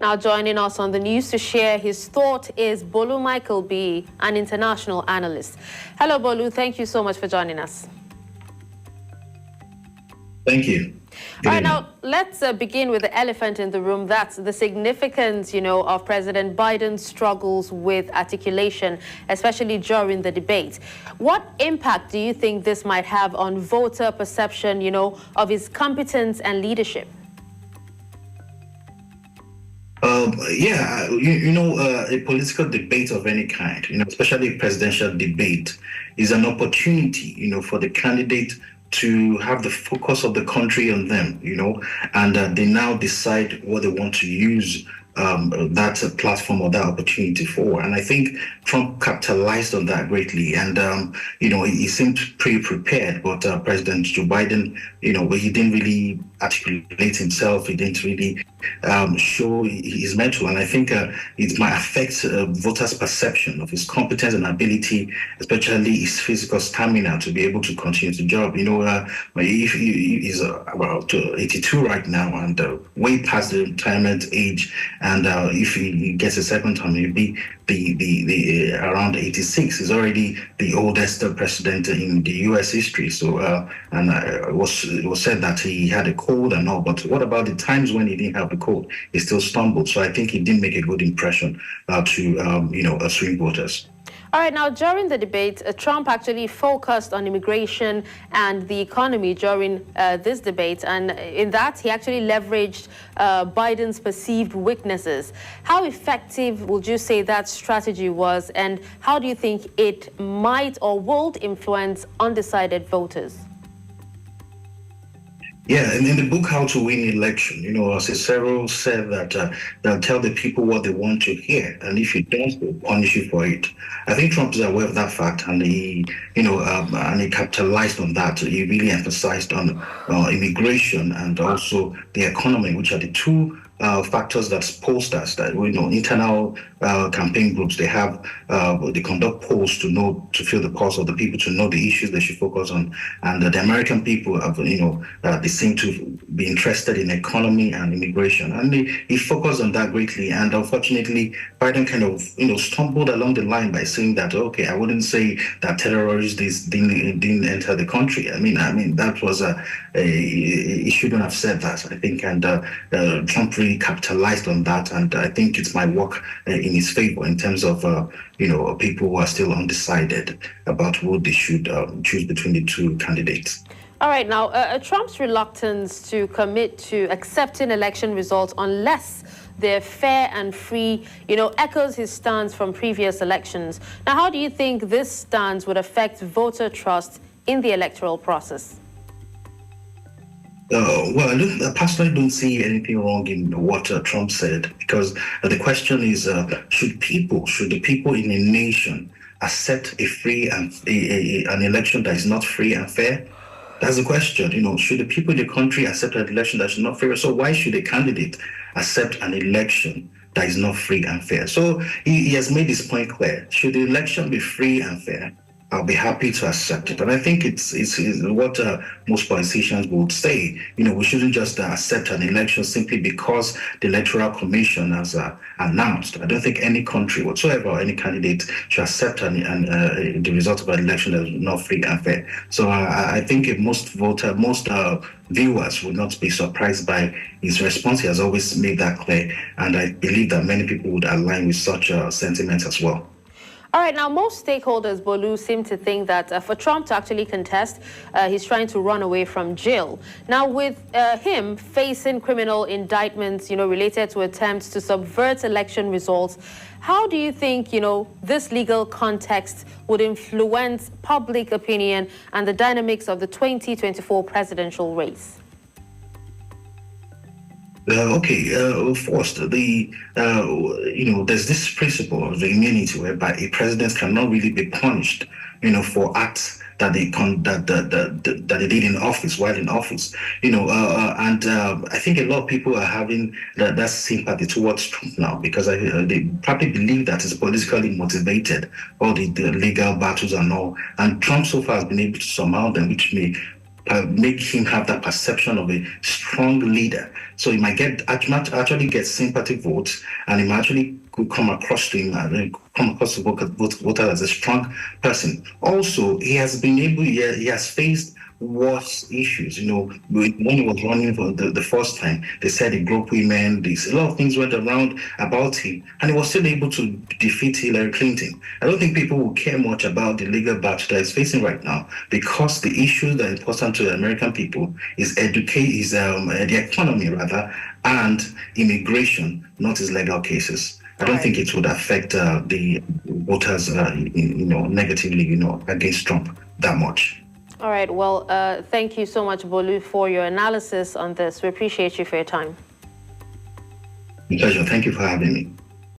Now joining us on the news to share his thought is Bolu Michael-Biyi, an international analyst. Hello, Bolu. Thank you so much for joining us. Thank you. All right, now let's begin with the elephant in the room. That's the significance, of President Biden's struggles with articulation, especially during the debate. What impact do you think this might have on voter perception, of his competence and leadership? A political debate of any kind, especially a presidential debate, is an opportunity, for the candidate to have the focus of the country on them, and they now decide what they want to use that platform or that opportunity for. And I think Trump capitalized on that greatly. And, he seemed pretty prepared, but President Joe Biden, he didn't really articulate himself. He didn't really show his mettle. And I think it might affect voters' perception of his competence and ability, especially his physical stamina to be able to continue the job. If he is about 82 right now and way past the retirement age, and if he gets a second term, he'll be the around 86. He's already the oldest president in the U.S. history. So, it was said that he had a cold and all. But what about the times when he didn't have the cold? He still stumbled. So I think he didn't make a good impression to swing voters. All right, now during the debate, Trump actually focused on immigration and the economy during this debate. And in that, he actually leveraged Biden's perceived weaknesses. How effective would you say that strategy was? And how do you think it might or would influence undecided voters? Yeah, and in the book, How to Win Election, Cicero said that they'll tell the people what they want to hear, and if you don't, they'll punish you for it. I think Trump is aware of that fact, and he capitalized on that. He really emphasized on immigration and also the economy, which are the two factors that pollsters, that internal campaign groups, they conduct polls to feel the pulse of the people, to know the issues they should focus on. And the American people have, they seem to be interested in economy and immigration, and he focused on that greatly. And unfortunately, Biden kind of stumbled along the line by saying that, okay, I wouldn't say that terrorists didn't enter the country. I mean that was he shouldn't have said that, I think, and Trump really capitalized on that, and I think it might work in his favor in terms of people who are still undecided about who they should choose between the two candidates. All right, now Trump's reluctance to commit to accepting election results unless they're fair and free, echoes his stance from previous elections. Now, how do you think this stance would affect voter trust in the electoral process? I personally don't see anything wrong in what Trump said, because the question is, should the people in a nation accept an election that is not free and fair? That's the question. Should the people in the country accept an election that is not fair? So why should a candidate accept an election that is not free and fair? So he has made his point clear. Should the election be free and fair, I'll be happy to accept it. And I think it's what most politicians would say. We shouldn't just accept an election simply because the Electoral Commission has announced. I don't think any country whatsoever or any candidate should accept the result of an election that is not free and fair. So I think most viewers would not be surprised by his response. He has always made that clear. And I believe that many people would align with such sentiments as well. All right, now most stakeholders, Bolu, seem to think that for Trump to actually contest, he's trying to run away from jail. Now, with him facing criminal indictments, related to attempts to subvert election results, how do you think, this legal context would influence public opinion and the dynamics of the 2024 presidential race? First, there's this principle of the immunity whereby a president cannot really be punished, for acts that they did in office while in office, and I think a lot of people are having that sympathy towards Trump now because they probably believe that it's politically motivated, all the legal battles and all, and Trump so far has been able to surmount them, which may make him have that perception of a strong leader. So he might actually get sympathy votes, and he might actually could come across to him and come across the voter as a strong person. Also, he has been able, he has faced worse issues. When he was running for the first time, they said he groped women. A lot of things went around about him, and he was still able to defeat Hillary Clinton. I don't think people will care much about the legal battle that he's facing right now, because the issues that are important to the American people is the economy rather, and immigration, not his legal cases. I don't think it would affect the voters, negatively, against Trump that much. All right. Well, thank you so much, Bolu, for your analysis on this. We appreciate you for your time. My pleasure. Thank you for having me.